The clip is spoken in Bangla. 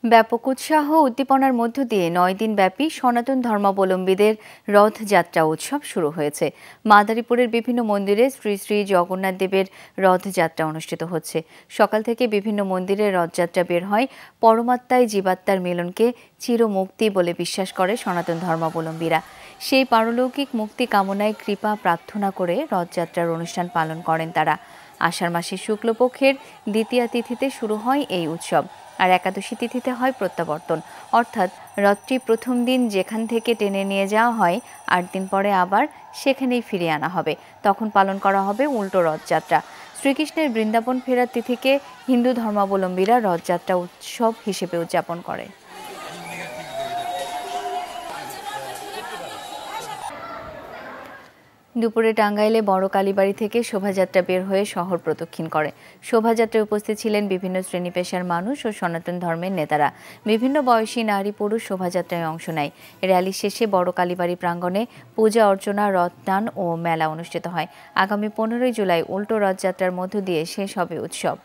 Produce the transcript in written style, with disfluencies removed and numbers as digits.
ব্যাপক উৎসাহ উদ্দীপনার মধ্য দিয়ে ৯ দিন ব্যাপী সনাতন ধর্মাবলম্বীদের রথযাত্রা উৎসব শুরু হয়েছে। মাদারীপুরের বিভিন্ন মন্দিরে শ্রী শ্রী জগন্নাথ দেবের রথযাত্রা অনুষ্ঠিত হচ্ছে। সকাল থেকে বিভিন্ন মন্দিরে রথযাত্রা বের হয়। পরমাত্মায় জীবাত্মার মিলনকে চিরমুক্তি বলে বিশ্বাস করে সনাতন ধর্মাবলম্বীরা। সেই পারলৌকিক মুক্তি কামনায় কৃপা প্রার্থনা করে রথযাত্রার অনুষ্ঠান পালন করেন তারা। আষাঢ় মাসের শুক্লপক্ষের দ্বিতীয়া তিথিতে শুরু হয় এই উৎসব, আর একাদশী তিথিতে হয় প্রত্যাবর্তন, অর্থাৎ রথটি প্রথম দিন যেখান থেকে টেনে নিয়ে যাওয়া হয় ৮ দিন পরে আবার সেখানেই ফিরিয়ে আনা হবে। তখন পালন করা হবে উল্টো রথযাত্রা। শ্রীকৃষ্ণের বৃন্দাবন ফেরার তিথিকে হিন্দু ধর্মাবলম্বীরা রথযাত্রা উৎসব হিসেবে উদযাপন করে। দুপুরে টাঙ্গাইলে বড় কালীবাড়ি থেকে শোভাযাত্রা বের হয়ে শহর প্রদক্ষিণ করে। শোভাযাত্রায় উপস্থিত ছিলেন বিভিন্ন শ্রেণী পেশার মানুষ ও সনাতন ধর্মের নেতারা। বিভিন্ন বয়সী নারী পুরুষ শোভাযাত্রায় অংশ নেয়। র্যালি শেষে বড় কালীবাড়ি প্রাঙ্গণে পূজা অর্চনা, রথটান ও মেলা অনুষ্ঠিত হয়। আগামী 15 জুলাই উল্টো রথযাত্রার মধ্য দিয়ে শেষ হবে উৎসব।